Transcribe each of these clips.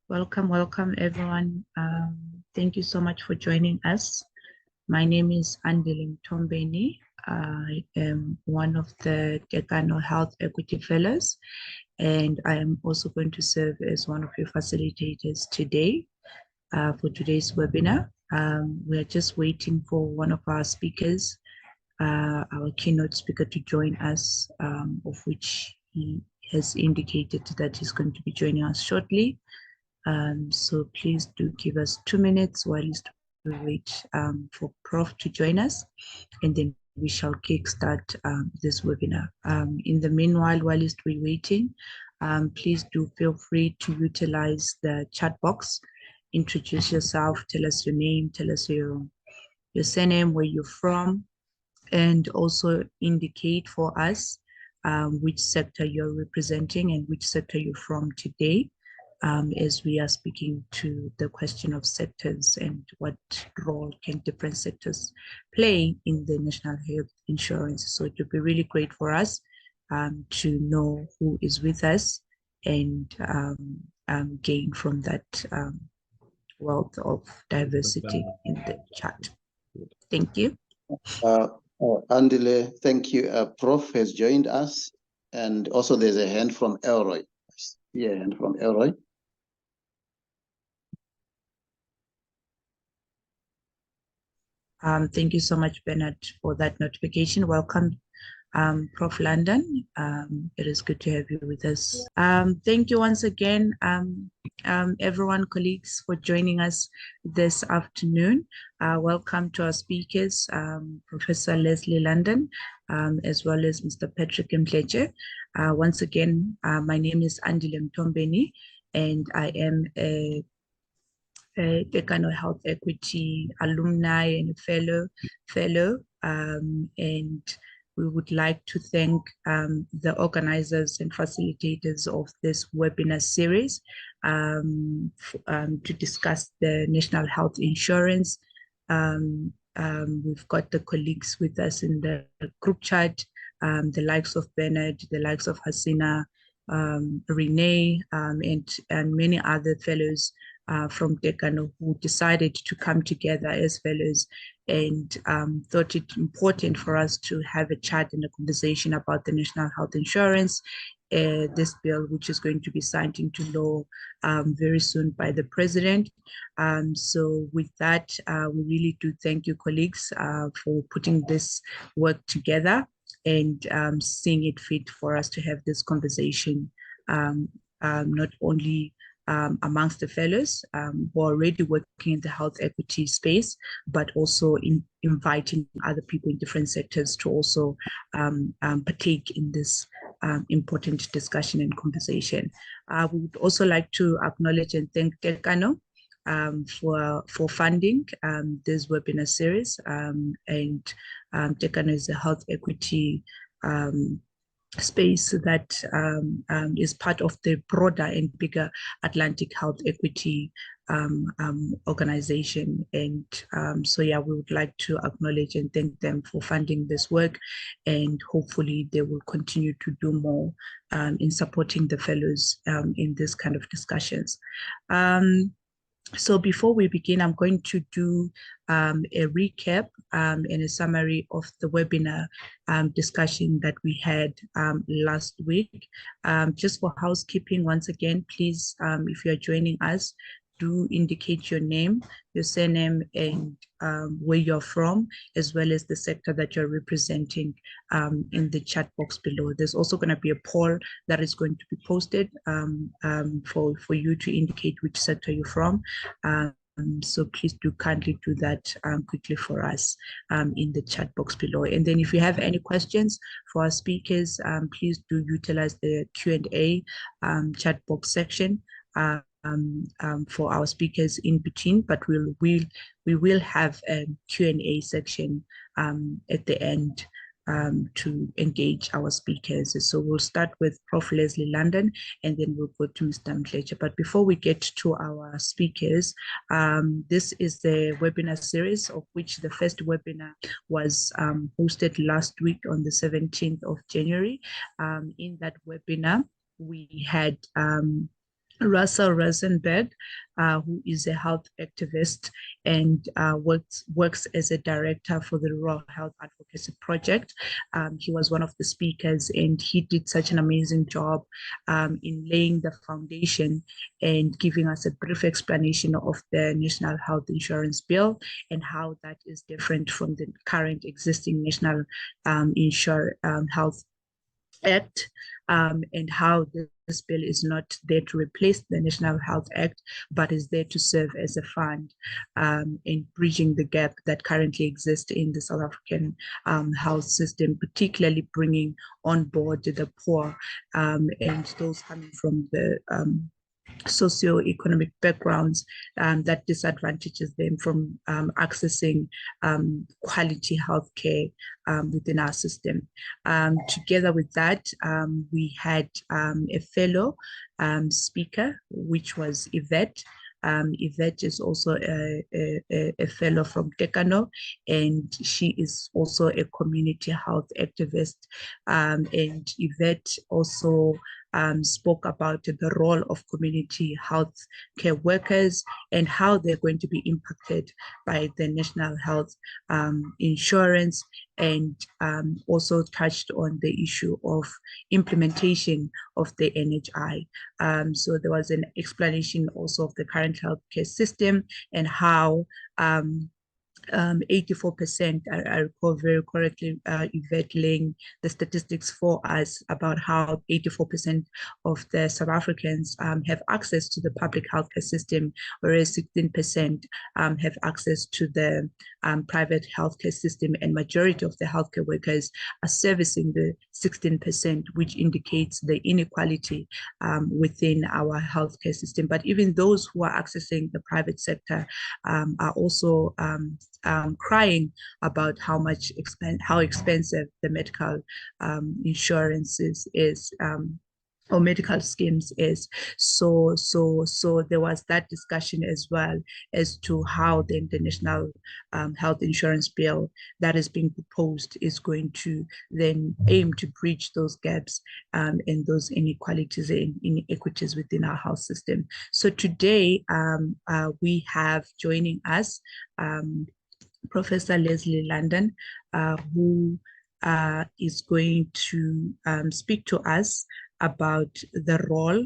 Welcome everyone. Thank you so much for joining us. My name is Andile Mthombeni. I am one of the Tekano Health Equity Fellows, and I am also going to serve as one of your facilitators today for today's webinar. We are just waiting for one of our speakers, our keynote speaker, to join us, of which he has indicated that he's going to be joining us shortly. So please do give us 2 minutes while we wait for Prof to join us, and then we shall kickstart this webinar. In the meanwhile, while we're waiting, please do feel free to utilize the chat box. Introduce yourself, tell us your name, tell us your surname, where you're from, and also indicate for us which sector you're representing and which sector you're from today. As we are speaking to the question of sectors and what role can different sectors play in the national health insurance. So it would be really great for us to know who is with us and gain from that wealth of diversity in the chat. Thank you. Andile, thank you. Prof has joined us, and also there's a hand from Elroy. Yeah, hand from Elroy. Thank you so much, Bernard, for that notification. Welcome, Prof. London. It is good to have you with us. Thank you once again, everyone, colleagues, for joining us this afternoon. Welcome to our speakers, Professor Leslie London, as well as Mr. Patrick Mdletshe. Once again, my name is Andile Mthombeni, and I am a Tekano Health Equity alumni and fellow, and we would like to thank the organizers and facilitators of this webinar series to discuss the national health insurance. We've got the colleagues with us in the group chat, the likes of Bernard, the likes of Hasina, Renee, and many other fellows from Tekano who decided to come together as fellows and thought it important for us to have a chat and a conversation about the national health insurance, this bill, which is going to be signed into law very soon by the president. So with that, we really do thank you, colleagues, for putting this work together and seeing it fit for us to have this conversation, not only amongst the fellows who are already working in the health equity space, but also in inviting other people in different sectors to also partake in this important discussion and conversation. We would also like to acknowledge and thank Tekano for funding this webinar series. And Tekano is a health equity space that is part of the broader and bigger Atlantic Health Equity organization. And so yeah, we would like to acknowledge and thank them for funding this work, and hopefully they will continue to do more in supporting the fellows in this kind of discussions. So before we begin, I'm going to do a recap and a summary of the webinar discussion that we had last week. Just for housekeeping, once again, please, if you're joining us, do indicate your name, your surname, and where you're from, as well as the sector that you're representing in the chat box below. There's also going to be a poll that is going to be posted for you to indicate which sector you're from. So please do kindly do that quickly for us in the chat box below. And then if you have any questions for our speakers, please do utilize the Q&A chat box section for our speakers in between, but we will have a Q&A section at the end to engage our speakers. So we'll start with Prof. Leslie London, and then we'll go to Mr. Mdletshe. But before we get to our speakers, this is the webinar series, of which the first webinar was hosted last week on the 17th of January. In that webinar, we had Russell Rosenberg, who is a health activist and works as a director for the Rural Health Advocacy Project. He was one of the speakers, and he did such an amazing job in laying the foundation and giving us a brief explanation of the National Health Insurance Bill and how that is different from the current existing National Health Act, and how this bill is not there to replace the National Health Act, but is there to serve as a fund in bridging the gap that currently exists in the South African health system, particularly bringing on board the poor and those coming from the socioeconomic backgrounds that disadvantages them from accessing quality healthcare within our system. Together with that, we had a fellow speaker, which was Yvette. Yvette is also a fellow from Tekano, and she is also a community health activist. And Yvette also spoke about the role of community health care workers and how they're going to be impacted by the National Health Insurance, and also touched on the issue of implementation of the NHI. So there was an explanation also of the current healthcare system and how 84%, I recall very correctly, Yvette laying the statistics for us about how 84% of the South Africans have access to the public healthcare system, whereas 16% have access to the private healthcare system, and majority of the healthcare workers are servicing the 16%, which indicates the inequality within our healthcare system. But even those who are accessing the private sector are also crying about how expensive the medical insurance is. Or medical schemes is. So there was that discussion as well as to how the International Health Insurance Bill that is being proposed is going to then aim to bridge those gaps and those inequalities and inequities within our health system. So today we have joining us Professor Leslie London, who is going to speak to us about the role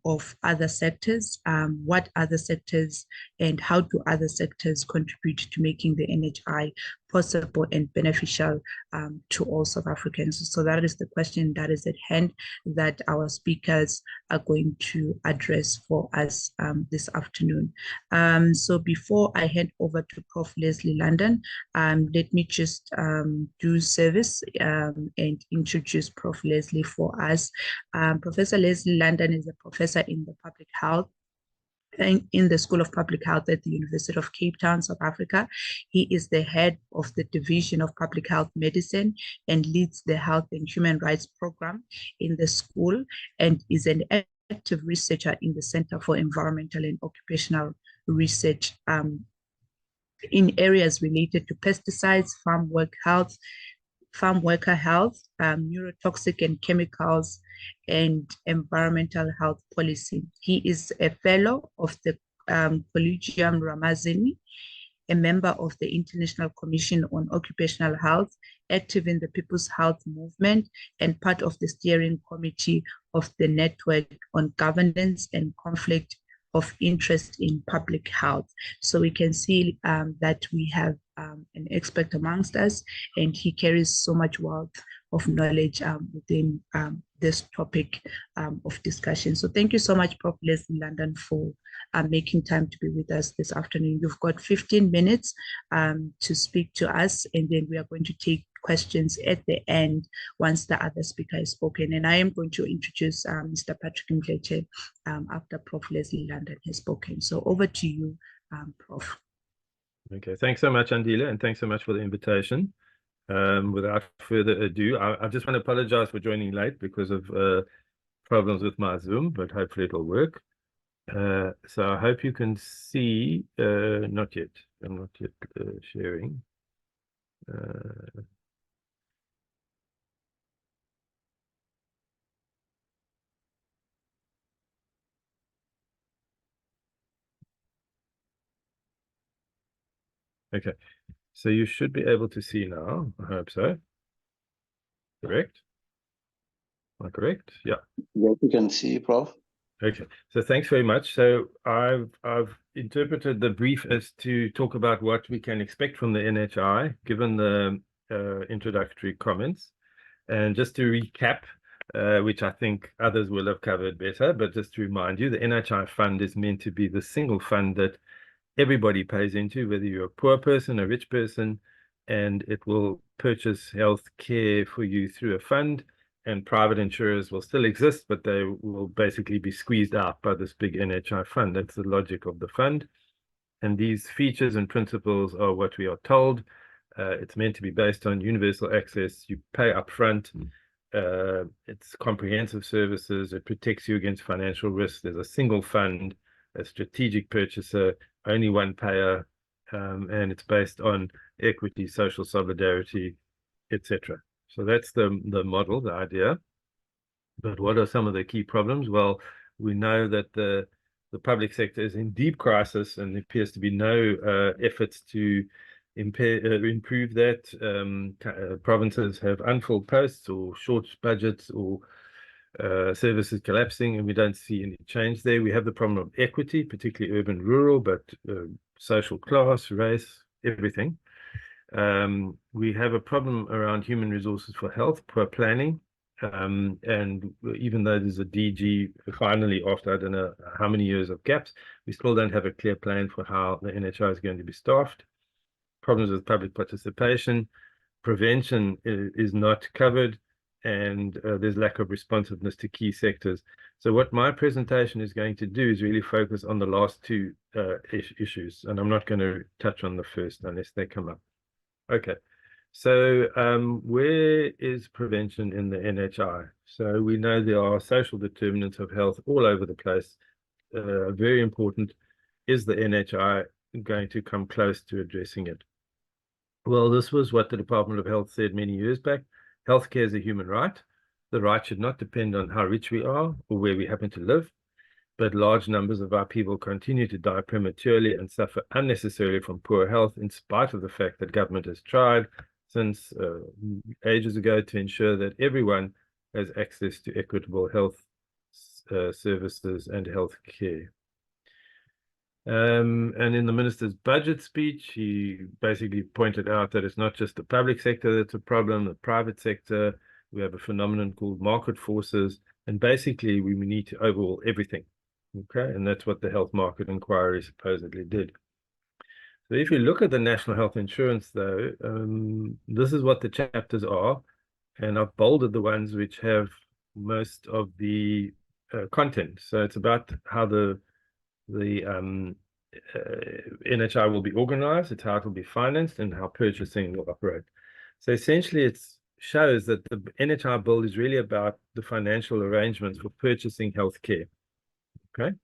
of other sectors, what other sectors and how do other sectors contribute to making the NHI possible and beneficial to all South Africans. So that is the question that is at hand that our speakers are going to address for us this afternoon. So before I hand over to Prof. Leslie London, let me just do service and introduce Prof. Leslie for us. Professor Leslie London is a professor in the public health in the School of Public Health at the University of Cape Town, South Africa. He is the head of the Division of Public Health Medicine and leads the Health and Human Rights Program in the school, and is an active researcher in the Center for Environmental and Occupational Research in areas related to pesticides, farm worker health, neurotoxic and chemicals, and environmental health policy. He is a fellow of the Collegium Ramazzini, a member of the International Commission on Occupational Health, active in the People's Health Movement, and part of the steering committee of the Network on Governance and Conflict of Interest in Public Health. So we can see that we have an expert amongst us, and he carries so much wealth of knowledge within this topic of discussion. So thank you so much, Prof. Leslie London, for making time to be with us this afternoon. You've got 15 minutes to speak to us, and then we are going to take questions at the end once the other speaker has spoken. And I am going to introduce Mr. Patrick Mdletshe after Prof. Leslie London has spoken. So over to you, Prof. Okay, thanks so much, Andile, and thanks so much for the invitation. Without further ado, I just want to apologize for joining late because of problems with my Zoom, but hopefully it'll work. So I hope you can see, not yet, I'm not yet sharing. Okay, so you should be able to see now. I hope so. Correct? Am I correct? Yeah. Yes, you can see, Prof. Okay, so thanks very much. So I've interpreted the brief as to talk about what we can expect from the NHI, given the introductory comments. And just to recap, which I think others will have covered better, but just to remind you, the NHI fund is meant to be the single fund that everybody pays into, whether you're a poor person, a rich person, and it will purchase health care for you through a fund. And private insurers will still exist, but they will basically be squeezed out by this big NHI fund. That's the logic of the fund. And these features and principles are what we are told. It's meant to be based on universal access. You pay upfront. It's comprehensive services. It protects you against financial risk. There's a single fund, a strategic purchaser, only one payer, and it's based on equity, social solidarity, etc. So that's the model, the idea. But what are some of the key problems? Well, we know that the public sector is in deep crisis, and there appears to be no efforts to improve that. Provinces have unfilled posts or short budgets or services collapsing, and we don't see any change there. We have the problem of equity, particularly urban, rural, but social class, race, everything. We have a problem around human resources for health, poor planning. And even though there's a DG finally, after I don't know how many years of gaps, we still don't have a clear plan for how the NHI is going to be staffed. Problems with public participation. Prevention is not covered, and there's lack of responsiveness to key sectors. So what my presentation is going to do is really focus on the last two issues, and I'm not going to touch on the first unless they come up. Okay, so where is prevention in the NHI? So we know there are social determinants of health all over the place. Very important. Is the NHI going to come close to addressing it? Well, this was what the Department of Health said many years back. Healthcare is a human right. The right should not depend on how rich we are or where we happen to live, but large numbers of our people continue to die prematurely and suffer unnecessarily from poor health, in spite of the fact that government has tried since ages ago to ensure that everyone has access to equitable health services and health care. And in the minister's budget speech, he basically pointed out that it's not just the public sector that's a problem, the private sector. We have a phenomenon called market forces, and basically we need to overhaul everything. Okay, and that's what the health market inquiry supposedly did. So if you look at the national health insurance, though, this is what the chapters are, and I've bolded the ones which have most of the content. So it's about how the NHI will be organized, it's how it will be financed, and how purchasing will operate. So essentially, it shows that the NHI bill is really about the financial arrangements for purchasing healthcare. Okay,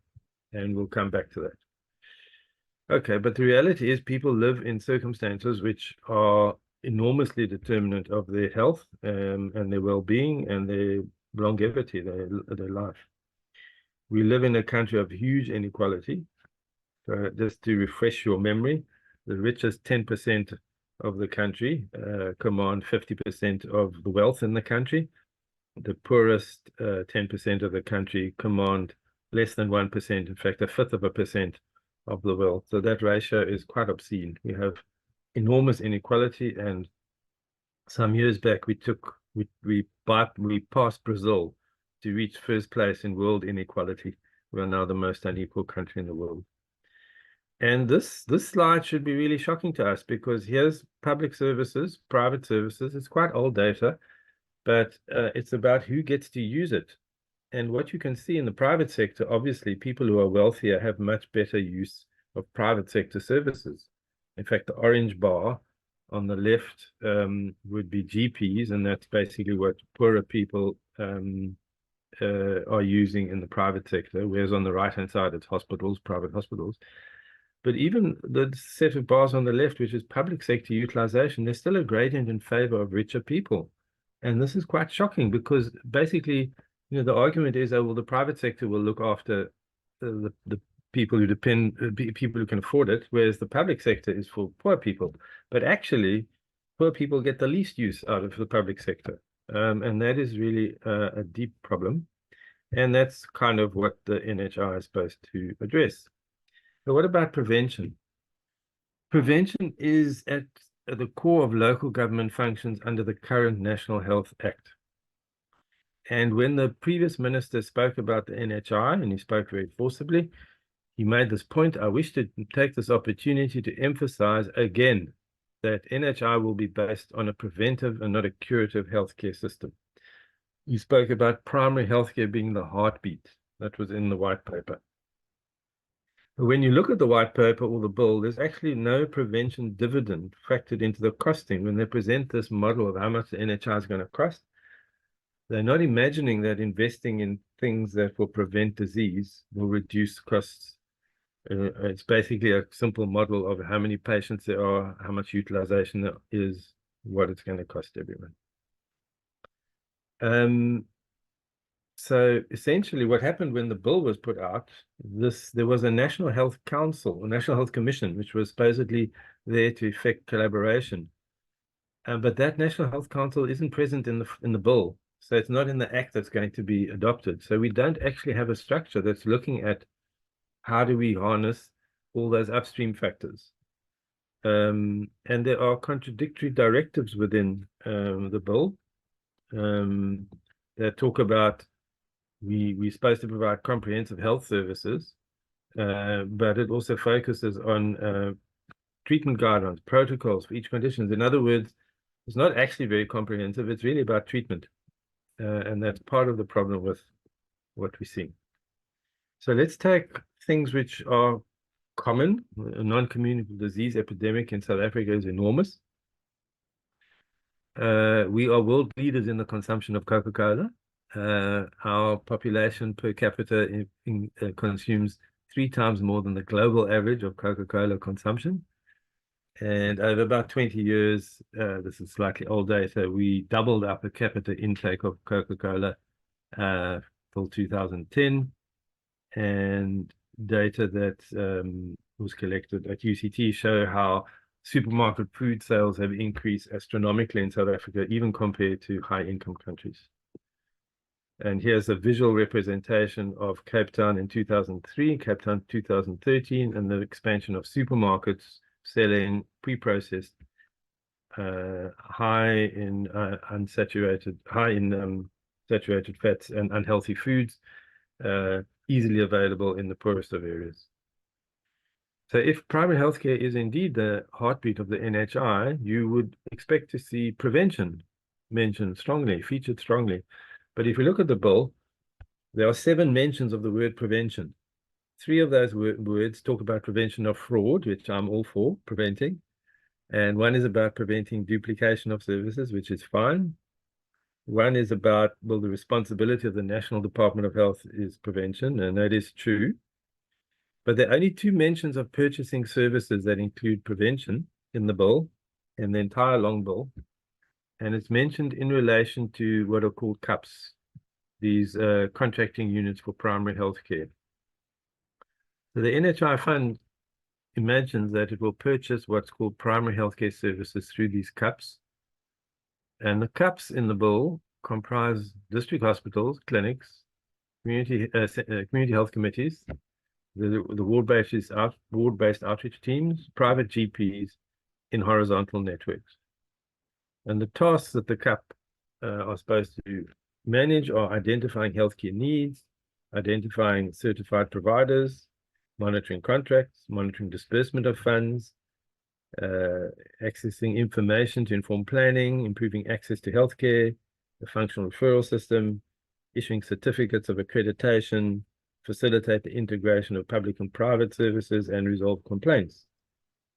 and we'll come back to that. Okay, but the reality is people live in circumstances which are enormously determinant of their health and their well-being and their longevity, their life. We live in a country of huge inequality. Just to refresh your memory, the richest 10% of the country command 50% of the wealth in the country. The poorest 10% of the country command less than 1%, in fact, 1/5% of the wealth. So that ratio is quite obscene. We have enormous inequality, and some years back we passed Brazil to reach first place in world inequality. We are now the most unequal country in the world. And this slide should be really shocking to us, because here's public services, private services. It's quite old data, but it's about who gets to use it. And what you can see in the private sector, obviously, people who are wealthier have much better use of private sector services. In fact, the orange bar on the left would be GPs, and that's basically what poorer people are using in the private sector, whereas on the right-hand side, it's hospitals, private hospitals. But even the set of bars on the left, which is public sector utilization, there's still a gradient in favor of richer people. And this is quite shocking, because basically, the argument is, oh, well, the private sector will look after the people who depend, people who can afford it, whereas the public sector is for poor people. But actually, poor people get the least use out of the public sector. And that is really a deep problem. And that's kind of what the NHI is supposed to address. But what about prevention? Prevention is at the core of local government functions under the current National Health Act. And when the previous minister spoke about the NHI, and he spoke very forcibly, he made this point. I wish to take this opportunity to emphasize again that NHI will be based on a preventive and not a curative healthcare system. You spoke about primary healthcare being the heartbeat. That was in the white paper. But when you look at the white paper or the bill, there's actually no prevention dividend factored into the costing. When they present this model of how much the NHI is going to cost, they're not imagining that investing in things that will prevent disease will reduce costs. It's basically a simple model of how many patients there are, how much utilization there is, what it's going to cost everyone. So essentially what happened when the bill was put out, there was a National Health Council, a National Health Commission, which was supposedly there to effect collaboration. But that National Health Council isn't present in the bill. So it's not in the act that's going to be adopted. So we don't actually have a structure that's looking at how do we harness all those upstream factors. And there are contradictory directives within the bill that talk about we're supposed to provide comprehensive health services, but it also focuses on treatment guidelines, protocols for each condition. In other words, it's not actually very comprehensive. It's really about treatment. And that's part of the problem with what we see. So let's take things which are common. A non-communicable disease epidemic in South Africa is enormous. We are world leaders in the consumption of Coca-Cola. Our population per capita consumes 3 times more than the global average of Coca-Cola consumption. And over about 20 years, this is slightly old data, we doubled our per capita intake of Coca-Cola till 2010. And data that was collected at UCT show how supermarket food sales have increased astronomically in South Africa, even compared to high-income countries. And here's a visual representation of Cape Town in 2003, Cape Town 2013, and the expansion of supermarkets selling pre-processed, high in saturated fats and unhealthy foods, easily available in the poorest of areas. So if primary healthcare is indeed the heartbeat of the NHI, you would expect to see prevention mentioned strongly, featured strongly. But if you look at the bill, there are 7 mentions of the word prevention. 3 of those words talk about prevention of fraud, which I'm all for preventing. And 1 is about preventing duplication of services, which is fine. 1 is about, well, the responsibility of the National Department of Health is prevention, and that is true. But there are only 2 mentions of purchasing services that include prevention in the bill, in the entire long bill. And it's mentioned in relation to what are called CUPs, these contracting units for primary health care. So the NHI fund imagines that it will purchase what's called primary healthcare services through these CUPs. And the CUPs in the bill comprise district hospitals, clinics, community health committees, the ward-based outreach teams, private GPs in horizontal networks. And the tasks that the CUP are supposed to manage are identifying healthcare needs, identifying certified providers, monitoring contracts, monitoring disbursement of funds, accessing information to inform planning, improving access to healthcare, the functional referral system, issuing certificates of accreditation, facilitate the integration of public and private services, and resolve complaints.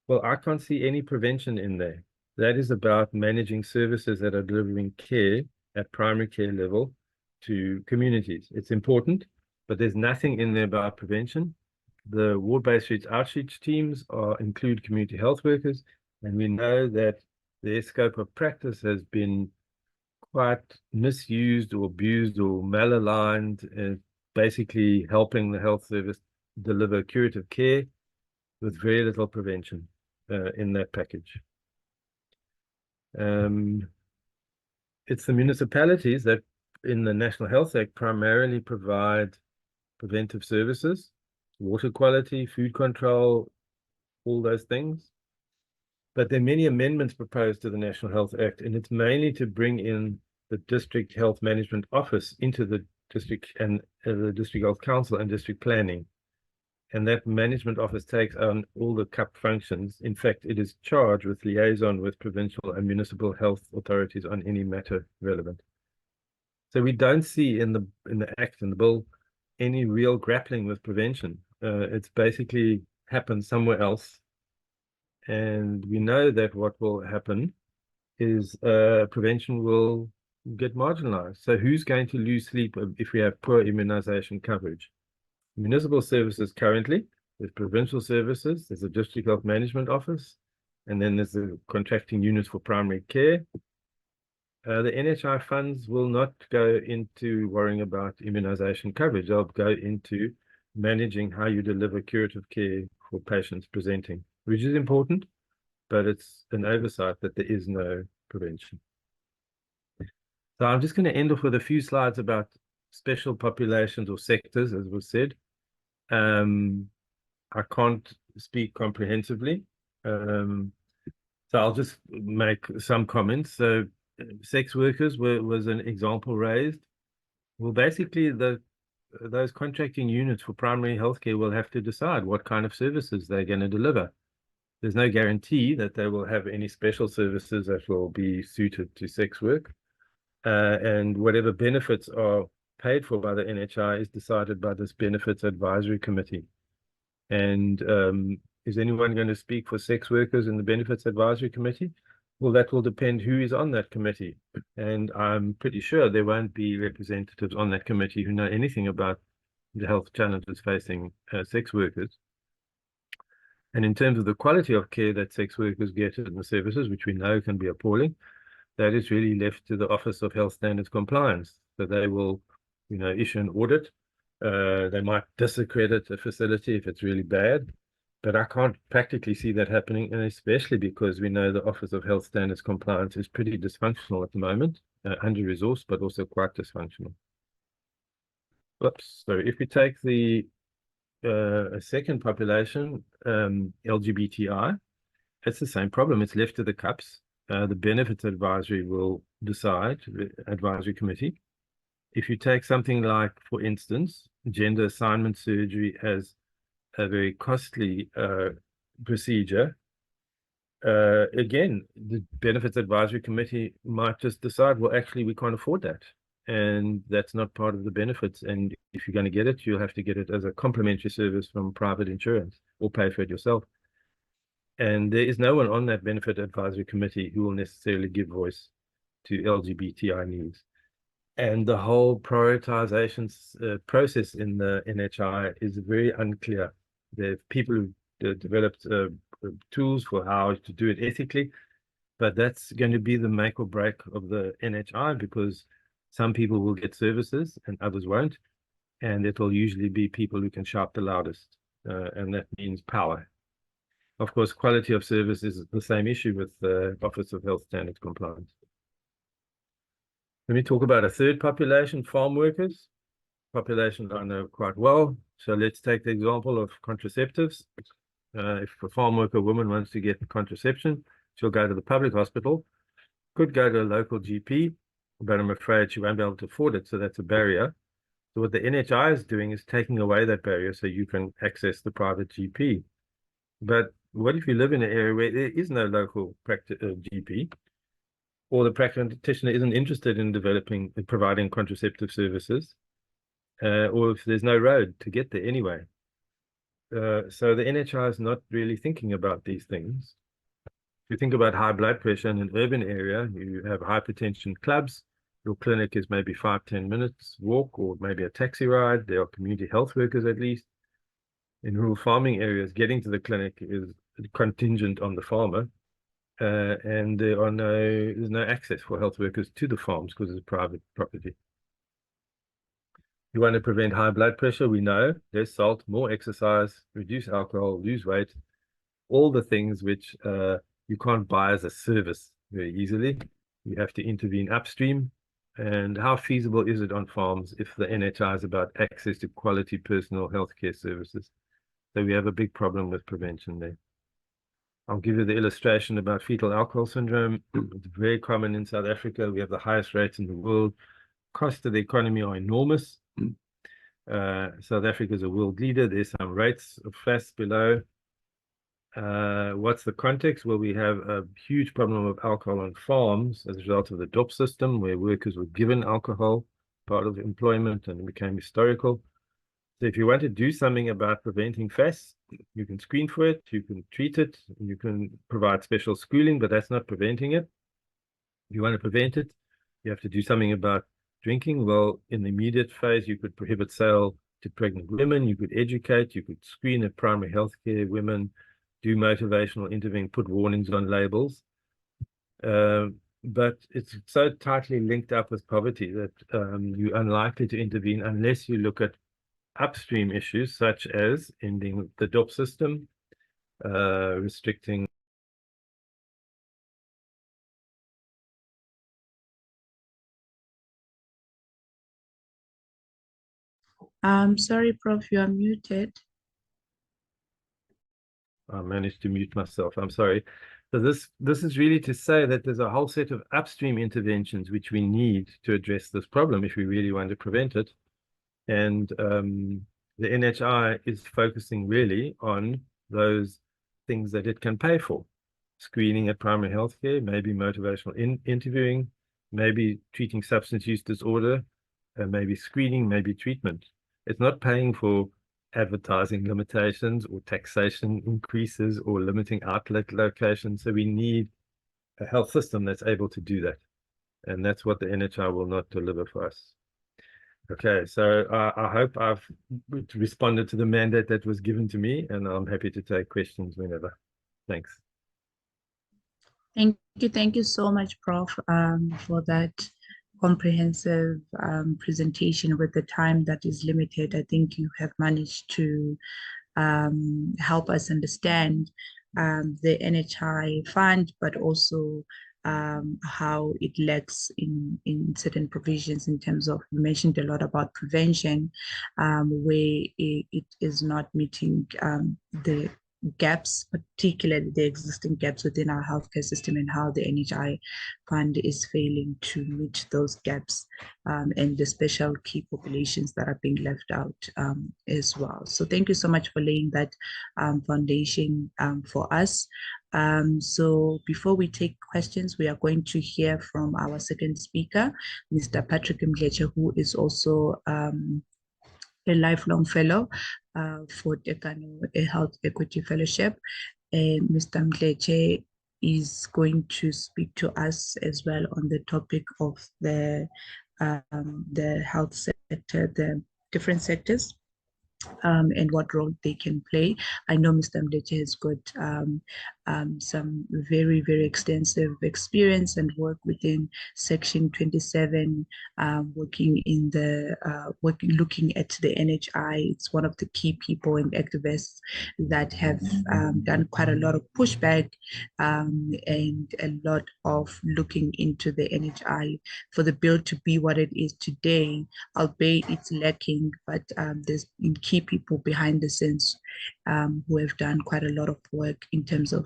Well, I can't see any prevention in there. That is about managing services that are delivering care at primary care level to communities. It's important, but there's nothing in there about prevention. The ward-based outreach teams include community health workers, and we know that their scope of practice has been quite misused or abused or malaligned, basically helping the health service deliver curative care with very little prevention in that package. It's the municipalities that in the National Health Act primarily provide preventive services, water quality, food control, all those things. But there are many amendments proposed to the National Health Act, and it's mainly to bring in the District Health Management Office into the district and the District Health Council and district planning. And that management office takes on all the CUP functions. In fact, it is charged with liaison with provincial and municipal health authorities on any matter relevant. So we don't see in the Act, in the bill, any real grappling with prevention. It's basically happened somewhere else. And we know that what will happen is prevention will get marginalized. So who's going to lose sleep if we have poor immunization coverage? Municipal services currently, there's provincial services, there's a district health management office, and then there's the contracting units for primary care. The NHI funds will not go into worrying about immunization coverage. They'll go into managing how you deliver curative care for patients presenting, which is important, but it's an oversight that there is no prevention. So I'm just going to end off with a few slides about special populations or sectors, as was said. I can't speak comprehensively, so I'll just make some comments. So sex workers was an example raised. Well, basically, those contracting units for primary healthcare will have to decide what kind of services they're going to deliver. There's no guarantee that they will have any special services that will be suited to sex work. And whatever benefits are paid for by the NHI is decided by this Benefits Advisory Committee. And is anyone going to speak for sex workers in the Benefits Advisory Committee? Well, that will depend who is on that committee. And I'm pretty sure there won't be representatives on that committee who know anything about the health challenges facing sex workers. And in terms of the quality of care that sex workers get in the services, which we know can be appalling, that is really left to the Office of Health Standards Compliance. So they will, issue an audit. They might disaccredit a facility if it's really bad, but I can't practically see that happening, and especially because we know the Office of Health Standards Compliance is pretty dysfunctional at the moment, under-resourced, but also quite dysfunctional. Oops, so if we take a second population, LGBTI, it's the same problem. It's left to the CUPs. The Benefits Advisory will decide, the advisory committee. If you take something like, for instance, gender assignment surgery as a very costly procedure, again, the Benefits Advisory Committee might just decide, well, actually, we can't afford that. And that's not part of the benefits. And if you're going to get it, you'll have to get it as a complementary service from private insurance or pay for it yourself. And there is no one on that Benefit Advisory Committee who will necessarily give voice to LGBTI needs. And the whole prioritization process in the NHI is very unclear. There are people who developed tools for how to do it ethically, but that's going to be the make or break of the NHI, because some people will get services and others won't. And it will usually be people who can shout the loudest, and that means power. Of course, quality of service is the same issue with the Office of Health Standards Compliance. Let me talk about a third population, farm workers. Population I know quite well. So let's take the example of contraceptives. If a farm worker woman wants to get contraception, she'll go to the public hospital, could go to a local GP, but I'm afraid she won't be able to afford it, so that's a barrier. So what the NHI is doing is taking away that barrier so you can access the private GP. But what if you live in an area where there is no local GP, or the practitioner isn't interested in providing contraceptive services, or if there's no road to get there anyway? So the NHI is not really thinking about these things. If you think about high blood pressure in an urban area, you have hypertension clubs. Your clinic is maybe 5-10 minutes walk, or maybe a taxi ride. There are community health workers at least. In rural farming areas, getting to the clinic is contingent on the farmer, and there's no access for health workers to the farms because it's private property. You want to prevent high blood pressure, we know, less salt, more exercise, reduce alcohol, lose weight, all the things which you can't buy as a service very easily. You have to intervene upstream. And how feasible is it on farms if the NHI is about access to quality personal healthcare services? So we have a big problem with prevention there. I'll give you the illustration about fetal alcohol syndrome. It's very common in South Africa. We have the highest rates in the world. Costs to the economy are enormous. South Africa is a world leader. There's some rates of FAS below. What's the context? Well, we have a huge problem of alcohol on farms as a result of the DOP system, where workers were given alcohol, part of employment, and it became historical. So if you want to do something about preventing FAS, you can screen for it, you can treat it, you can provide special schooling, but that's not preventing it. If you want to prevent it, you have to do something about drinking. Well, in the immediate phase, you could prohibit sale to pregnant women, you could educate, you could screen at primary healthcare women, do motivational interviewing, put warnings on labels. But it's so tightly linked up with poverty that you're unlikely to intervene unless you look at upstream issues such as ending the DOP system, restricting. Sorry, Prof, you are muted. I managed to mute myself. I'm sorry. So this is really to say that there's a whole set of upstream interventions which we need to address this problem if we really want to prevent it. And the NHI is focusing really on those things that it can pay for. Screening at primary healthcare, maybe motivational interviewing, maybe treating substance use disorder, maybe screening, maybe treatment. It's not paying for advertising limitations or taxation increases or limiting outlet locations. So we need a health system that's able to do that. And that's what the NHI will not deliver for us. Okay, so I hope I've responded to the mandate that was given to me, and I'm happy to take questions whenever. Thanks. Thank you so much, Prof, for that comprehensive presentation. With the time that is limited, I think you have managed to help us understand the NHI fund, but also how it lacks in certain provisions in terms of, you mentioned a lot about prevention, where it is not meeting the gaps, particularly the existing gaps within our healthcare system, and how the NHI fund is failing to meet those gaps, and the special key populations that are being left out as well. So thank you so much for laying that foundation for us. So before we take questions, we are going to hear from our second speaker, Mr. Patrick Mdletshe, who is also a lifelong fellow for Tekano, a Health Equity Fellowship. And Mr. Mdletshe is going to speak to us as well on the topic of the health sector, the different sectors, and what role they can play. I know Mr. Mdletshe has got some very, very extensive experience and work within Section 27, working in the looking at the NHI. It's one of the key people and activists that have done quite a lot of pushback and a lot of looking into the NHI for the bill to be what it is today, albeit it's lacking, but there's key people behind the scenes who have done quite a lot of work in terms of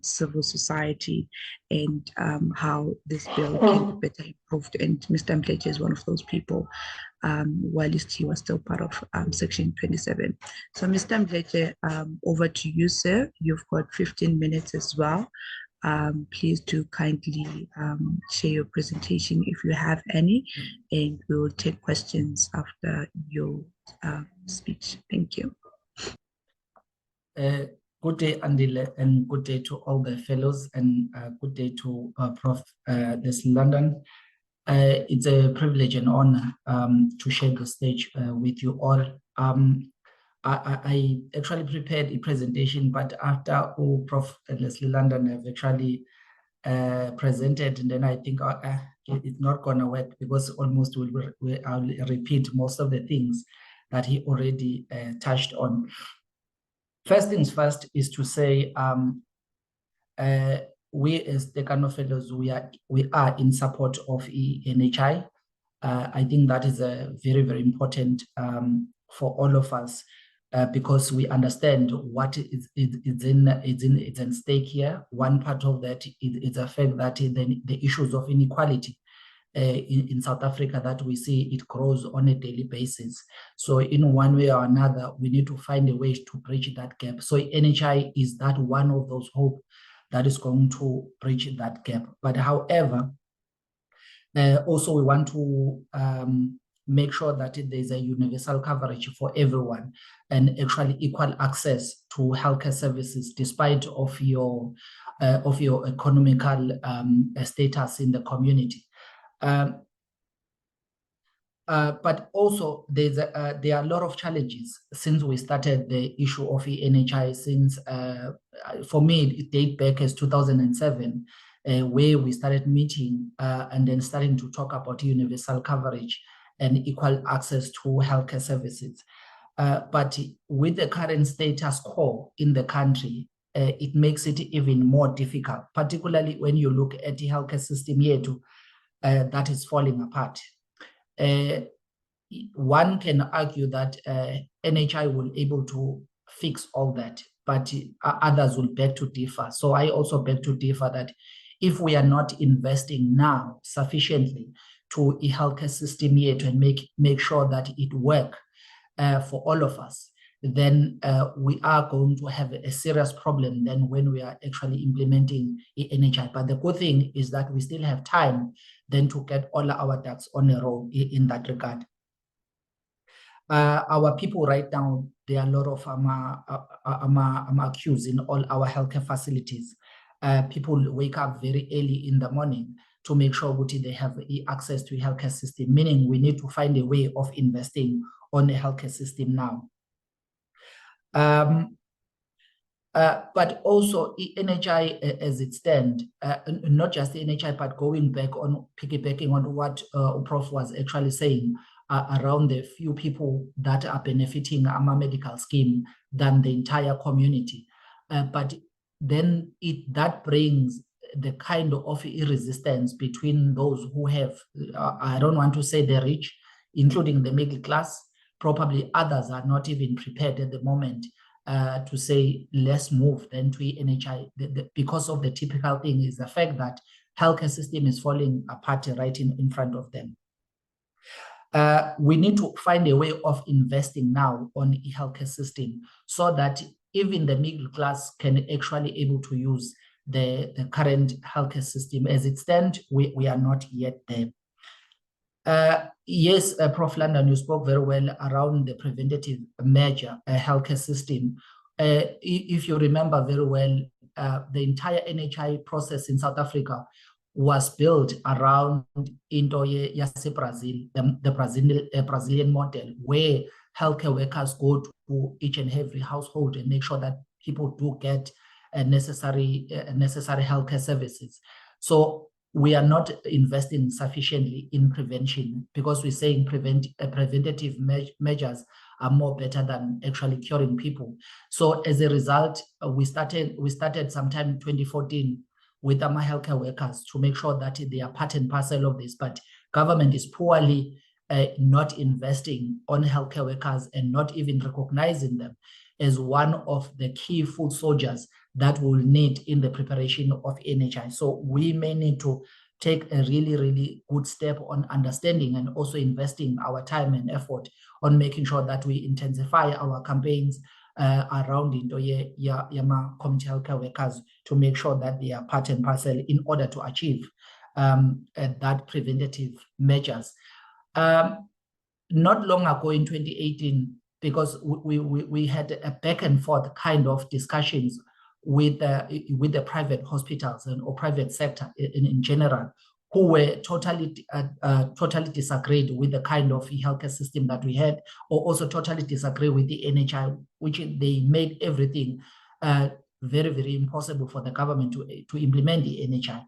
civil society and how this bill can be better improved. And Mr. Mdletshe is one of those people, while he was still part of Section 27. So Mr. Mdletshe, over to you, sir. You've got 15 minutes as well. Please do kindly share your presentation if you have any, and we will take questions after your speech. Thank you. Good day, Andile, and good day to all the fellows, and good day to Prof. This London. It's a privilege and honor to share the stage with you all. I actually prepared a presentation, but after Prof. Leslie London have actually presented, and then I think it's not going to work because almost I'll repeat most of the things that he already touched on. First things first is to say, we as Tekano Fellows, we are in support of NHI. I think that is very, very important for all of us because we understand what is in stake here. One part of that is the fact that the issues of inequality in South Africa that we see, it grows on a daily basis. So in one way or another, we need to find a way to bridge that gap. So NHI is that one of those hope that is going to bridge that gap. But however, also we want to make sure that there's a universal coverage for everyone and actually equal access to healthcare services despite of your economical status in the community. But also there are a lot of challenges since we started the issue of NHI. Since for me it dates back as 2007, where we started meeting and then starting to talk about universal coverage and equal access to healthcare services. But with the current status quo in the country, it makes it even more difficult, particularly when you look at the healthcare system here too, that is falling apart. One can argue that NHI will be able to fix all that, but others will beg to differ. So I also beg to differ that if we are not investing now sufficiently to a healthcare system here to make sure that it works for all of us, then we are going to have a serious problem then when we are actually implementing NHI. But the good thing is that we still have time then to get all our ducks on a row in that regard. Our people right now, there are a lot of queues in all our healthcare facilities. People wake up very early in the morning to make sure that they have access to a healthcare system, meaning we need to find a way of investing on the healthcare system now. But also NHI as it stands, not just the NHI, but going back on piggybacking on what Prof was actually saying around the few people that are benefiting our medical scheme than the entire community. But then that brings the kind of resistance between those who have, I don't want to say the rich, including the middle class. Probably others are not even prepared at the moment to say, let's move then to NHI, because of the typical thing is the fact that healthcare system is falling apart right in front of them. We need to find a way of investing now on the healthcare system so that even the middle class can actually able to use the current healthcare system. As it stands, we are not yet there. Yes, Prof. London, you spoke very well around the preventative measure healthcare system. If you remember very well, the entire NHI process in South Africa was built around into Brazil, the Brazilian model, where healthcare workers go to each and every household and make sure that people do get necessary healthcare services. So we are not investing sufficiently in prevention because we're saying preventative measures are more better than actually curing people. So as a result, we started sometime in 2014 with our healthcare workers to make sure that they are part and parcel of this, but government is poorly not investing on healthcare workers and not even recognizing them as one of the key foot soldiers that we'll need in the preparation of NHI. So we may need to take a really, really good step on understanding and also investing our time and effort on making sure that we intensify our campaigns around community healthcare workers to make sure that they are part and parcel in order to achieve that preventative measures. Not long ago in 2018, because we had a back and forth kind of discussions with the private hospitals or private sector in general, who were totally disagreed with the kind of healthcare system that we had, or also totally disagree with the NHI, which they made everything very, very impossible for the government to implement the NHI.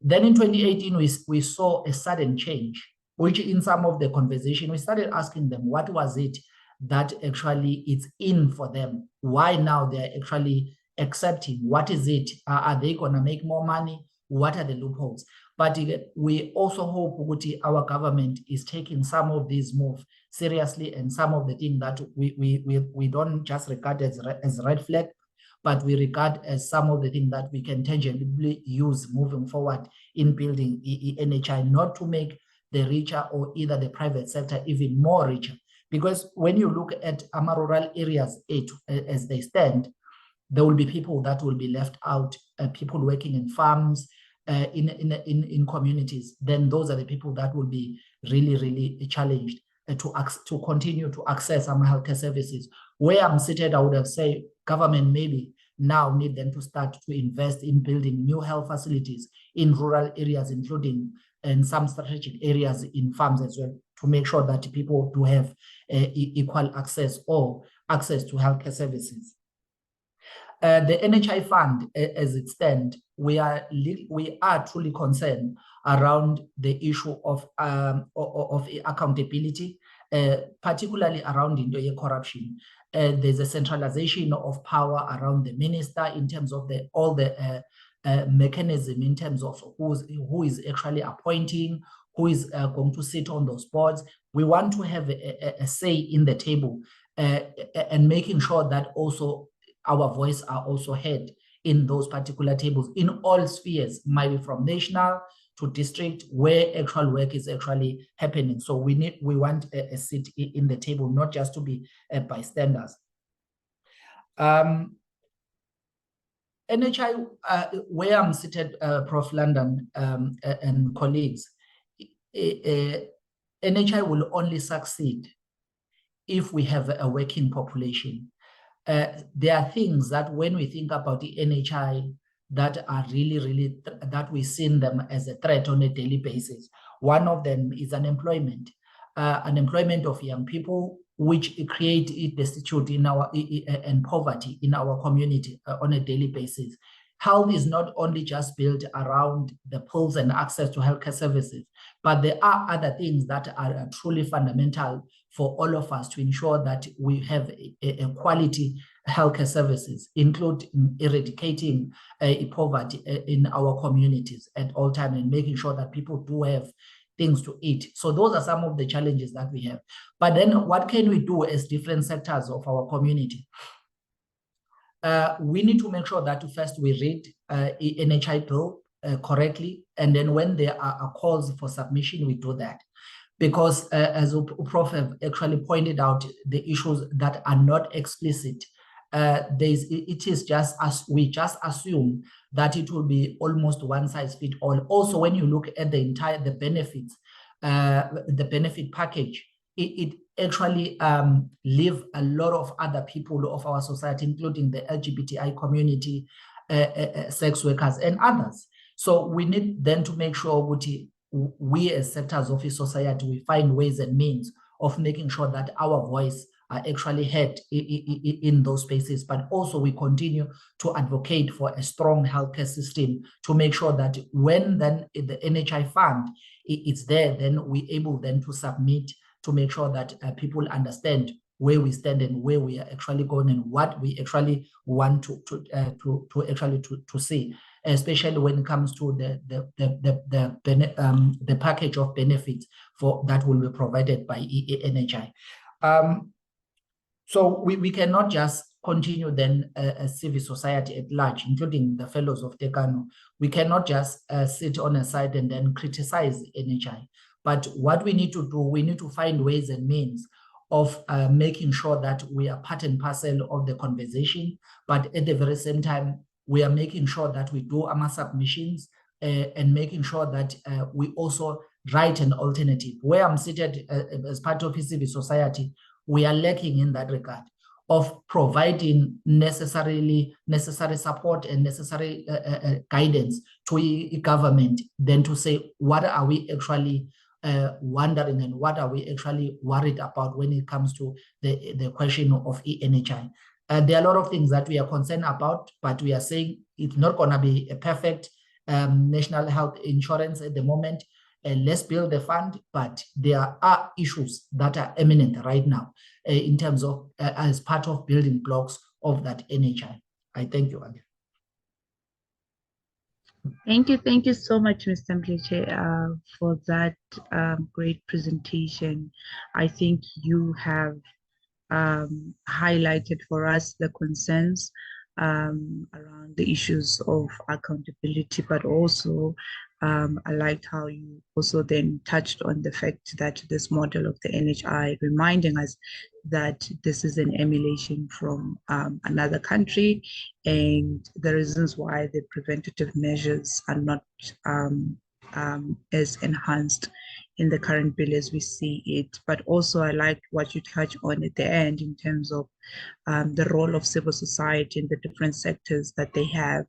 Then in 2018, we saw a sudden change, which in some of the conversation, we started asking them, what was it that actually it's in for them? Why now they're actually accepting? What is it? Are they going to make more money? What are the loopholes? But we also hope our government is taking some of these moves seriously, and some of the things that we don't just regard as red flag, but we regard as some of the things that we can tangibly use moving forward in building NHI, not to make the richer or either the private sector even more richer. Because when you look at our rural areas as they stand, there will be people that will be left out, people working in farms, in communities. Then those are the people that will be really, really challenged to continue to access our healthcare services. Where I'm seated, I would have said government maybe now need them to start to invest in building new health facilities in rural areas, including in some strategic areas in farms as well, to make sure that people do have equal access or access to healthcare services. The NHI fund, as it stands, we are truly concerned around the issue of accountability, particularly around corruption. There's a centralization of power around the minister in terms of all the mechanism in terms of who is actually appointing, who is going to sit on those boards. We want to have a say in the table, and making sure that also our voice are also heard in those particular tables in all spheres, maybe from national to district, where actual work is actually happening. So we want a seat in the table, not just to be bystanders. NHI, where I'm seated, Prof. London and colleagues, NHI will only succeed if we have a working population. There are things that when we think about the NHI that are really, that we see them as a threat on a daily basis. One of them is unemployment of young people, which create destitute in our and poverty in our community on a daily basis. Health is not only just built around the pills and access to healthcare services, but there are other things that are truly fundamental for all of us to ensure that we have a quality healthcare services, including eradicating poverty in our communities at all times and making sure that people do have things to eat. So those are some of the challenges that we have. But then what can we do as different sectors of our community? We need to make sure that first we read NHI Bill correctly, and then when there are calls for submission, we do that. Because as Prof have actually pointed out, the issues that are not explicit, it is just as we just assume that it will be almost one size fits all. Also, when you look at the benefits, the benefit package, it actually leave a lot of other people of our society, including the LGBTI community, sex workers, and others. So we need then to make sure we as sectors of society, we find ways and means of making sure that our voice are actually heard in those spaces, but also we continue to advocate for a strong healthcare system to make sure that when then the NHI fund is there, then we're able then to submit to make sure that people understand where we stand and where we are actually going and what we actually want to see, especially when it comes to the package of benefits for that will be provided by NHI. So we cannot just continue then as civil society at large, including the fellows of Tekano. We cannot just sit on a side and then criticize NHI. But what we need to do, we need to find ways and means of making sure that we are part and parcel of the conversation, but at the very same time, we are making sure that we do our submissions and making sure that we also write an alternative. Where I'm seated as part of civil society, we are lacking in that regard of providing necessary support and necessary guidance to government, then to say, what are we actually wondering and what are we actually worried about when it comes to the question of NHI. There are a lot of things that we are concerned about, but we are saying it's not going to be a perfect national health insurance at the moment. Let's build the fund, but there are issues that are imminent right now in terms of as part of building blocks of that NHI. I thank you, Andile. Thank you so much, Mr. Mdletshe, for that great presentation. I think you have highlighted for us the concerns around the issues of accountability, but also I liked how you also then touched on the fact that this model of the NHI, reminding us that this is an emulation from another country, and the reasons why the preventative measures are not as enhanced in the current bill as we see it. But also I like what you touch on at the end in terms of the role of civil society in the different sectors that they have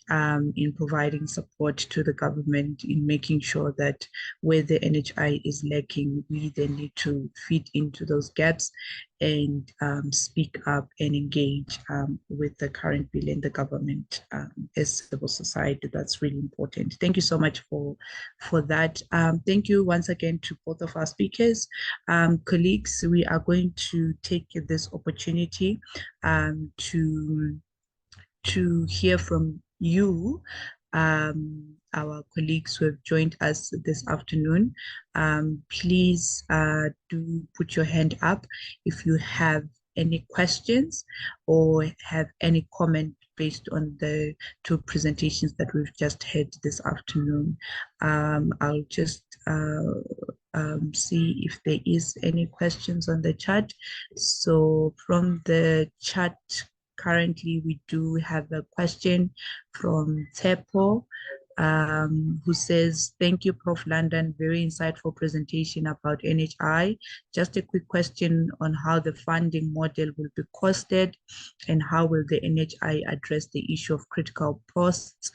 in providing support to the government, in making sure that where the NHI is lacking, we then need to feed into those gaps and speak up and engage with the current bill and the government as civil society. That's really important. Thank you so much for that. Thank you once again to both of our speakers. Colleagues, we are going to take this opportunity to hear from you, our colleagues who have joined us this afternoon. Please do put your hand up if you have any questions or have any comment based on the two presentations that we've just had this afternoon. I'll just see if there is any questions on the chat. So from the chat, currently, we do have a question from Tepo, who says, thank you, Prof. London, very insightful presentation about NHI. Just a quick question on how the funding model will be costed and how will the NHI address the issue of critical posts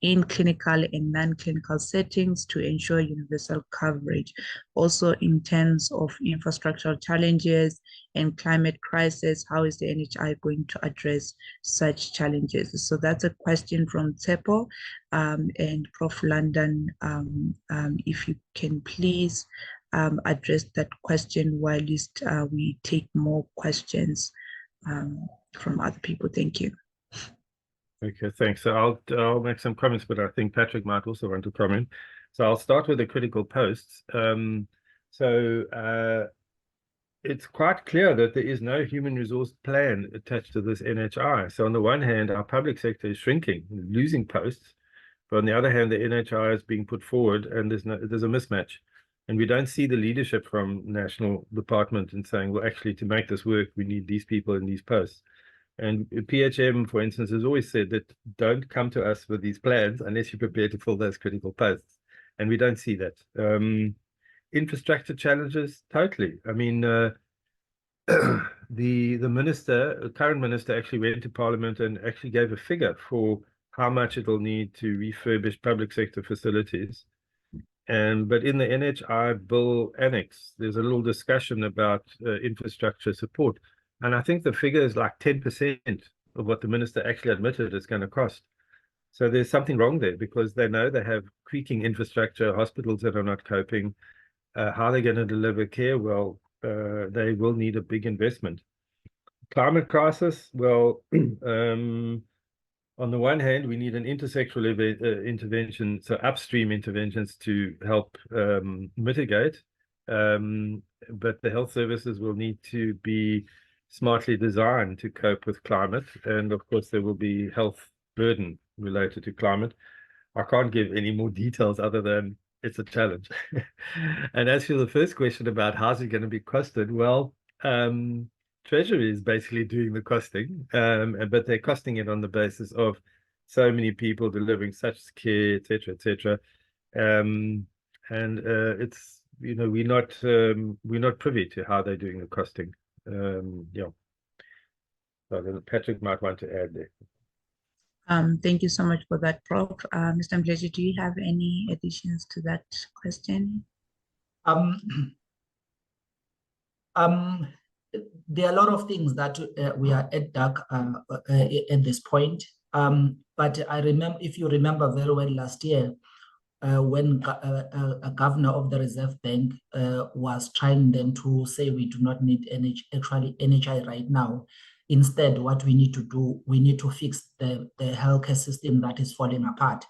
in clinical and non-clinical settings to ensure universal coverage. Also, in terms of infrastructural challenges and climate crisis, how is the NHI going to address such challenges? So that's a question from Tepo, and Prof. London, if you can please address that question while we take more questions from other people. Thank you. Okay, thanks. So I'll make some comments, but I think Patrick might also want to comment. So I'll start with the critical posts. It's quite clear that there is no human resource plan attached to this NHI. So on the one hand, our public sector is shrinking, losing posts, but on the other hand, the NHI is being put forward, and there's a mismatch, and we don't see the leadership from national department in saying, well, actually, to make this work, we need these people in these posts. And PHM, for instance, has always said that don't come to us with these plans unless you're prepared to fill those critical posts. And we don't see that. Infrastructure challenges, totally. I mean, the current minister actually went to Parliament and actually gave a figure for how much it'll need to refurbish public sector facilities. But in the NHI Bill annex, there's a little discussion about infrastructure support. And I think the figure is like 10% of what the minister actually admitted it's going to cost. So there's something wrong there, because they know they have creaking infrastructure, hospitals that are not coping. How they're going to deliver care? Well, they will need a big investment. Climate crisis, well, on the one hand, we need an intersectoral intervention, so upstream interventions to help mitigate. But the health services will need to be smartly designed to cope with climate, and of course there will be health burden related to climate. I can't give any more details other than it's a challenge. And as for the first question about how's it going to be costed, well, Treasury is basically doing the costing, but they're costing it on the basis of so many people delivering such care, etc., etc. It's, you know, we're not privy to how they're doing the costing. Yeah. So then Patrick might want to add there. Thank you so much for that, Prof. Mr. Mdletshe, do you have any additions to that question? There are a lot of things that we are at dark at this point. But I remember, if you remember very well, last year, when a governor of the Reserve Bank was trying then to say we do not need NHI right now. Instead, what we need to do, we need to fix the healthcare system that is falling apart.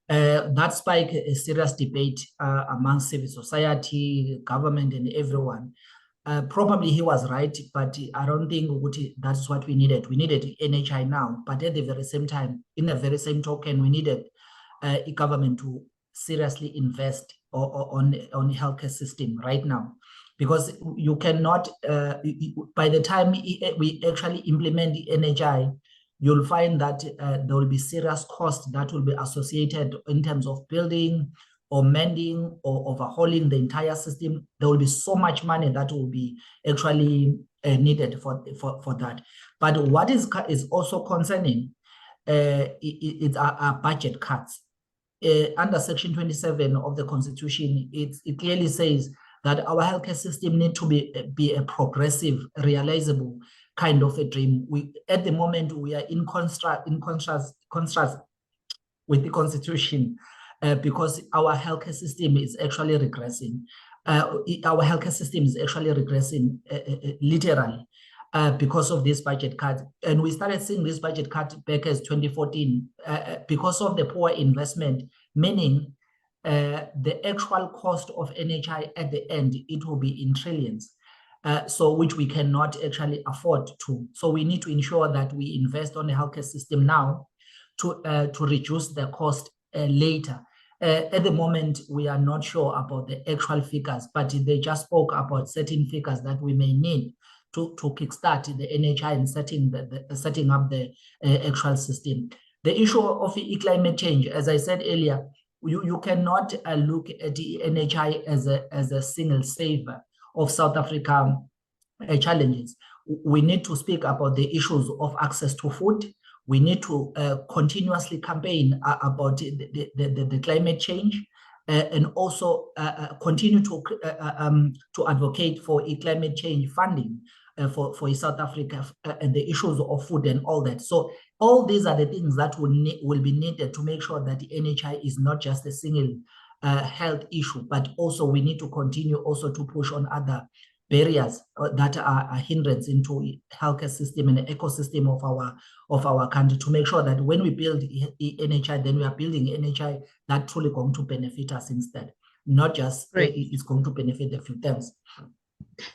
That spiked a serious debate among civil society, government, and everyone. Probably he was right, but I don't think that's what we needed. We needed NHI now, but at the very same time, in the very same token, we needed a government to seriously invest on the healthcare system right now, because you cannot, by the time we actually implement the NHI, you'll find that there will be serious costs that will be associated in terms of building or mending or overhauling the entire system. There will be so much money that will be actually needed for that. But what is also concerning it's our budget cuts. Under Section 27 of the Constitution, it clearly says that our healthcare system needs to be a progressive, realizable kind of a dream. At the moment, we are in contrast with the Constitution because our healthcare system is actually regressing. Our healthcare system is actually regressing literally because of this budget cut. And we started seeing this budget cut back as 2014 because of the poor investment, meaning the actual cost of NHI at the end, it will be in trillions. So which we cannot actually afford to. So we need to ensure that we invest on the healthcare system now to reduce the cost later. At the moment, we are not sure about the actual figures, but they just spoke about certain figures that we may need to kickstart the NHI and setting up the actual system. The issue of climate change, as I said earlier, you cannot look at the NHI as a single saver of South Africa challenges. We need to speak about the issues of access to food. We need to continuously campaign about the climate change and also continue to advocate for climate change funding for South Africa and the issues of food and all that. So all these are the things that will be needed to make sure that the NHI is not just a single health issue, but also we need to continue also to push on other barriers that are a hindrance into healthcare system and the ecosystem of our country, to make sure that when we build NHI, then we are building NHI that truly going to benefit us instead, not just it's going to benefit a few things.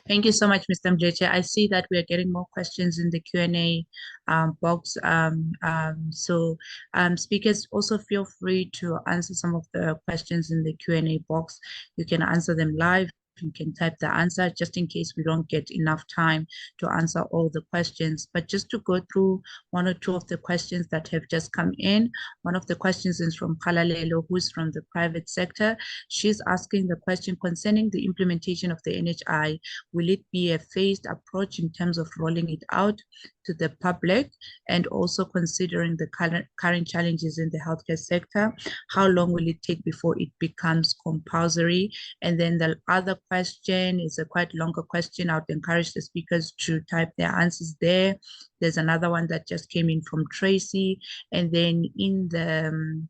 Thank you so much, Mr. Mdletshe. I see that we are getting more questions in the Q&A box. So speakers, also feel free to answer some of the questions in the Q&A box. You can answer them live. You can type the answer just in case we don't get enough time to answer all the questions. But just to go through one or two of the questions that have just come in. One of the questions is from Kalalelo, who's from the private sector. She's asking the question concerning the implementation of the NHI. Will it be a phased approach in terms of rolling it out to the public, and also considering the current challenges in the healthcare sector? How long will it take before it becomes compulsory? And then the other question is a quite longer question. I would encourage the speakers to type their answers there. There's another one that just came in from Tracy. And then in the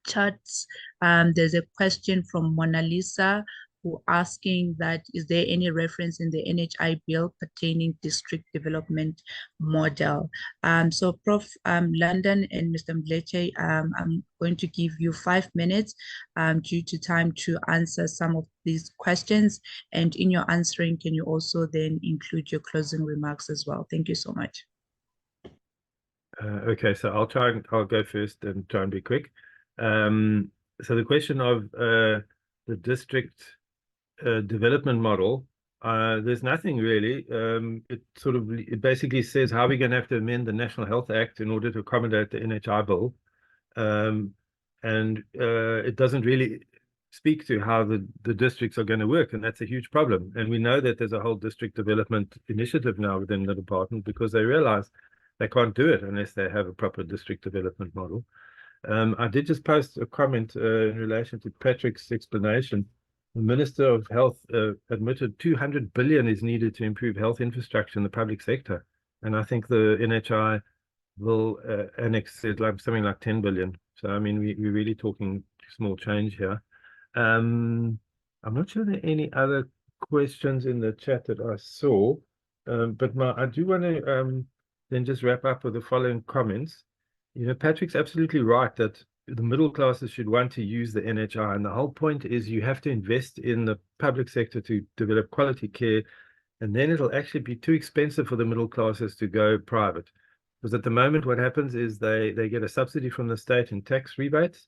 chats, there's a question from Mona Lisa, who asking that, is there any reference in the NHI bill pertaining district development model? So Prof. London and Mr. Mdletshe, I'm going to give you 5 minutes due to time to answer some of these questions. And in your answering, can you also then include your closing remarks as well? Thank you so much. Okay, so I'll go first and try and be quick. So the question of the district development model, there's nothing really. It basically says how we're going to have to amend the National Health Act in order to accommodate the NHI bill, and it doesn't really speak to how the districts are going to work, and that's a huge problem. And we know that there's a whole district development initiative now within the department, because they realize they can't do it unless they have a proper district development model. I did just post a comment in relation to Patrick's explanation. The Minister of Health admitted 200 billion is needed to improve health infrastructure in the public sector. And I think the NHI will annex it like something like 10 billion. So, I mean, we're really talking small change here. I'm not sure there are any other questions in the chat that I saw, but I do want to then just wrap up with the following comments. You know, Patrick's absolutely right that the middle classes should want to use the NHI, and the whole point is you have to invest in the public sector to develop quality care, and then it'll actually be too expensive for the middle classes to go private. Because at the moment, what happens is they get a subsidy from the state in tax rebates,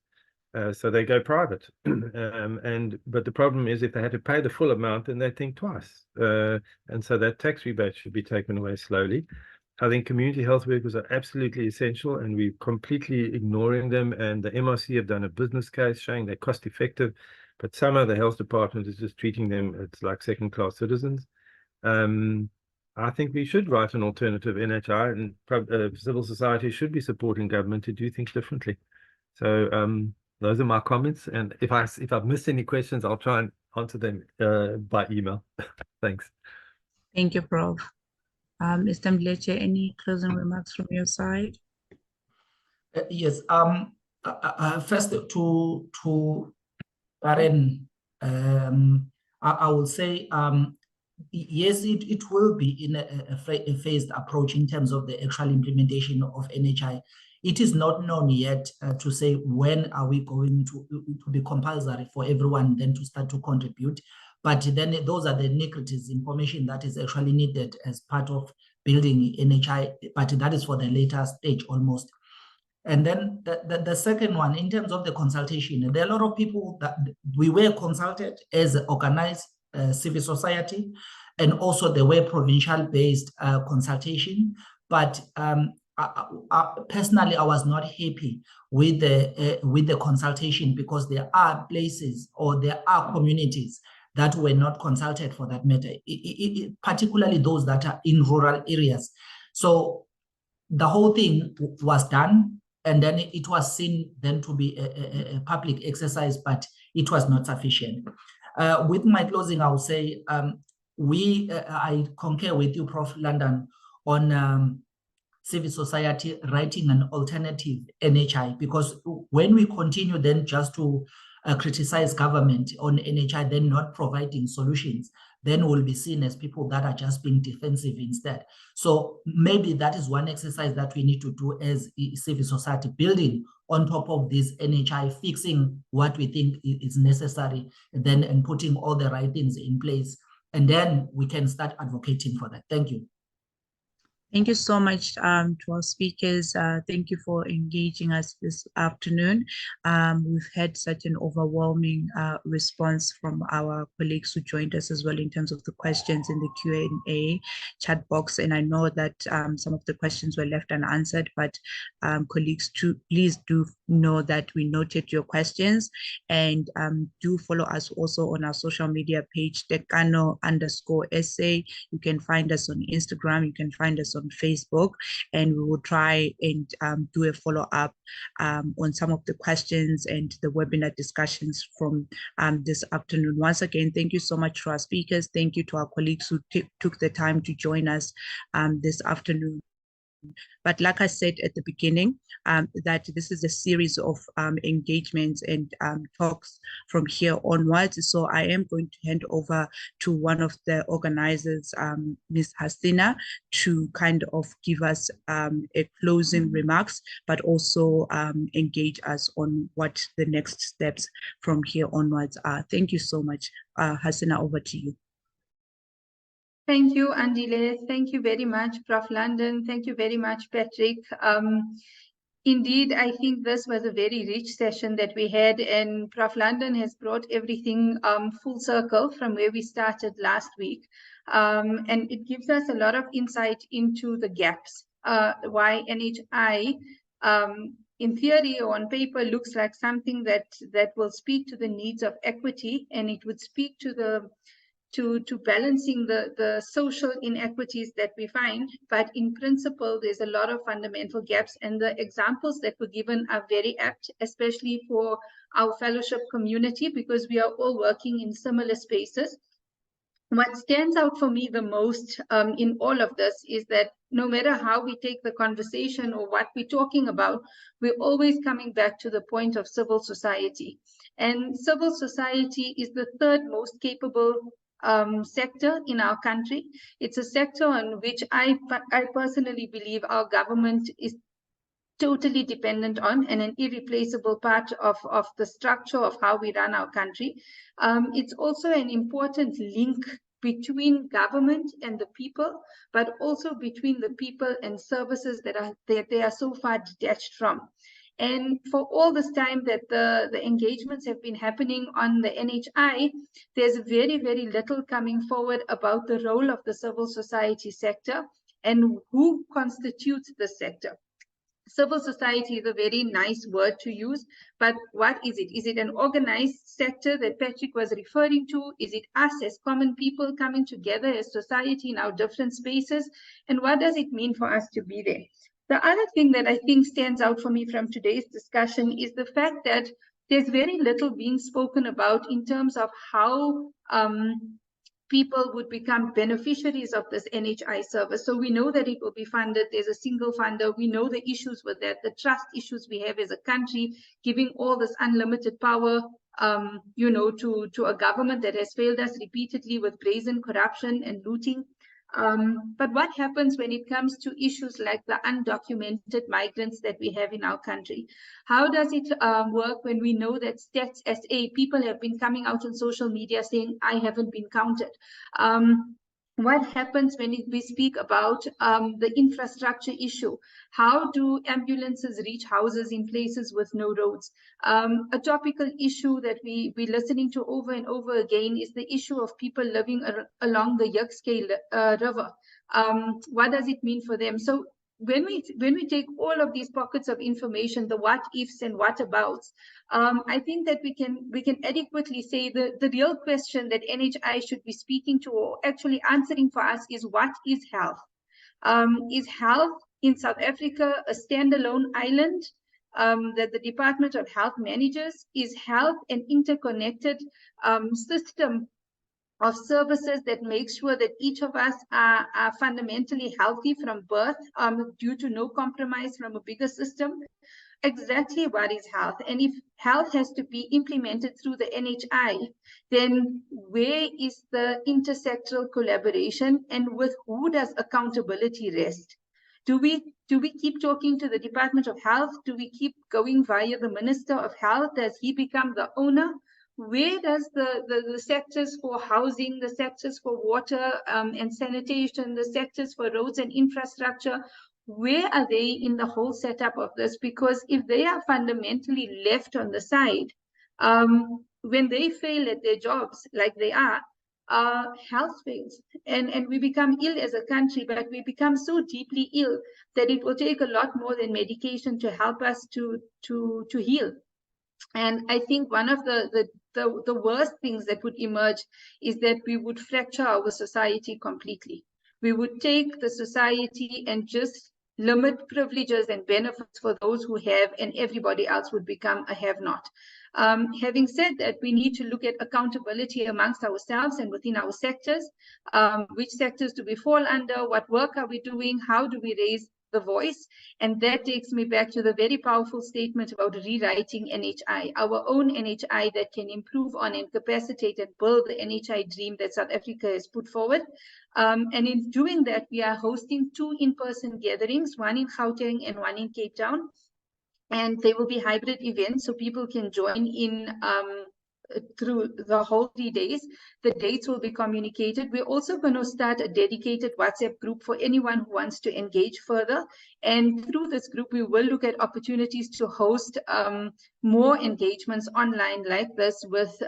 so they go private. But the problem is if they had to pay the full amount, then they think twice. And so that tax rebate should be taken away slowly. I think community health workers are absolutely essential, and we're completely ignoring them. And the MRC have done a business case showing they're cost effective, but somehow the health department is just treating them as like second-class citizens. I think we should write an alternative NHI, and civil society should be supporting government to do things differently. So those are my comments. And if I've missed any questions, I'll try and answer them by email. Thanks. Thank you, Prof. Mr. Mdletshe, any closing remarks from your side? Yes. First to Karen, I will say yes, it will be in a phased approach in terms of the actual implementation of NHI. It is not known yet to say when are we going to be compulsory for everyone then to start to contribute. But then those are the nitty-gritty information that is actually needed as part of building NHI, but that is for the later stage almost. And then the second one, in terms of the consultation, there are a lot of people that we were consulted as organized civil society, and also there were provincial-based consultation. But personally, I was not happy with the consultation, because there are places or there are communities that were not consulted for that matter, particularly those that are in rural areas. So the whole thing was done, and then it was seen then to be a public exercise, but it was not sufficient. With my closing, I will say I concur with you, Prof. London, on civil society writing an alternative NHI, because when we continue then just to criticize government on NHI, then not providing solutions, then we'll be seen as people that are just being defensive instead. So maybe that is one exercise that we need to do as civil society, building on top of this NHI, fixing what we think is necessary, and putting all the right things in place. And then we can start advocating for that. Thank you. Thank you so much to our speakers. Thank you for engaging us this afternoon. We've had such an overwhelming response from our colleagues who joined us as well in terms of the questions in the Q&A chat box. And I know that some of the questions were left unanswered, but colleagues, please do know that we noted your questions, and do follow us also on our social media page, Tekano_SA. You can find us on Instagram, you can find us on Facebook, and we will try and do a follow-up on some of the questions and the webinar discussions from this afternoon. Once again, thank you so much to our speakers. Thank you to our colleagues who took the time to join us this afternoon. But like I said at the beginning, that this is a series of engagements and talks from here onwards. So I am going to hand over to one of the organizers, Ms. Hasina, to kind of give us a closing remarks, but also engage us on what the next steps from here onwards are. Thank you so much. Hasina, over to you. Thank you, Andile. Thank you very much, Prof. London. Thank you very much, Patrick. Indeed, I think this was a very rich session that we had, and Prof. London has brought everything full circle from where we started last week. And it gives us a lot of insight into the gaps, why NHI, in theory or on paper, looks like something that will speak to the needs of equity, and it would speak to balancing the social inequities that we find. But in principle, there's a lot of fundamental gaps, and the examples that were given are very apt, especially for our fellowship community, because we are all working in similar spaces. What stands out for me the most in all of this is that no matter how we take the conversation or what we're talking about, we're always coming back to the point of civil society. And civil society is the third most capable sector in our country. It's a sector on which I personally believe our government is totally dependent on and an irreplaceable part of the structure of how we run our country. It's also an important link between government and the people, but also between the people and services that they are so far detached from. And for all this time that the engagements have been happening on the NHI, there's very, very little coming forward about the role of the civil society sector and who constitutes the sector. Civil society is a very nice word to use, but what is it? Is it an organized sector that Patrick was referring to? Is it us as common people coming together as society in our different spaces? And what does it mean for us to be there? The other thing that I think stands out for me from today's discussion is the fact that there's very little being spoken about in terms of how people would become beneficiaries of this NHI service. So we know that it will be funded. There's a single funder. We know the issues with that, the trust issues we have as a country, giving all this unlimited power, to a government that has failed us repeatedly with brazen corruption and looting. But what happens when it comes to issues like the undocumented migrants that we have in our country? How does it work when we know that Stats SA, people have been coming out on social media saying, I haven't been counted? What happens when we speak about the infrastructure issue? How do ambulances reach houses in places with no roads? A topical issue that we're listening to over and over again is the issue of people living along the GECI-PH river. What does it mean for them? So when we take all of these pockets of information, the what ifs and what abouts, I think that we can adequately say the real question that NHI should be speaking to or actually answering for us is, what is health? Is health in South Africa a standalone island that the Department of Health manages? Is health an interconnected system of services that make sure that each of us are fundamentally healthy from birth due to no compromise from a bigger system? Exactly what is health? And if health has to be implemented through the NHI, then where is the intersectoral collaboration and with who does accountability rest? Do we keep talking to the Department of Health? Do we keep going via the Minister of Health? Does he become the owner? Where does the sectors for housing, the sectors for water and sanitation, the sectors for roads and infrastructure, where are they in the whole setup of this? Because if they are fundamentally left on the side, when they fail at their jobs, like they are, health fails, and we become ill as a country, but we become so deeply ill that it will take a lot more than medication to help us to heal. And I think one of the worst things that would emerge is that we would fracture our society completely. We would take the society and just limit privileges and benefits for those who have, and everybody else would become a have-not. Having said that, we need to look at accountability amongst ourselves and within our sectors. Which sectors do we fall under? What work are we doing? How do we raise the voice? And that takes me back to the very powerful statement about rewriting NHI, our own NHI that can improve on and capacitate and build the NHI dream that South Africa has put forward. And in doing that, we are hosting 2 in-person gatherings, one in Gauteng and one in Cape Town. And they will be hybrid events, so people can join in through the whole 3 days. The dates will be communicated. We're also going to start a dedicated WhatsApp group for anyone who wants to engage further. And through this group, we will look at opportunities to host more engagements online like this with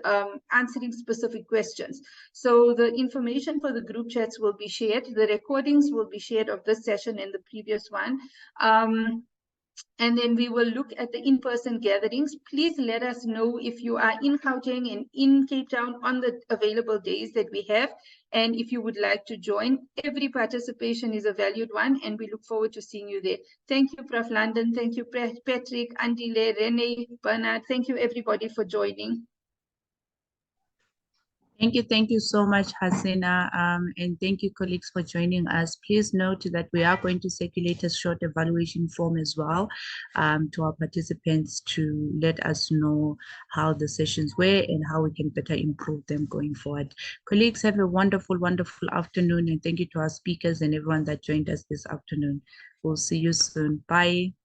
answering specific questions. So the information for the group chats will be shared. The recordings will be shared of this session and the previous one. And then we will look at the in-person gatherings. Please let us know if you are in Gauteng and in Cape Town on the available days that we have. And if you would like to join, every participation is a valued one, and we look forward to seeing you there. Thank you, Prof. London. Thank you, Patrick, Andile, Renee, Bernard. Thank you, everybody, for joining. Thank you so much, Hasina, and thank you, colleagues, for joining us. Please note that we are going to circulate a short evaluation form as well to our participants to let us know how the sessions were and how we can better improve them going forward. Colleagues, have a wonderful, wonderful afternoon, and thank you to our speakers and everyone that joined us this afternoon. We'll see you soon. Bye.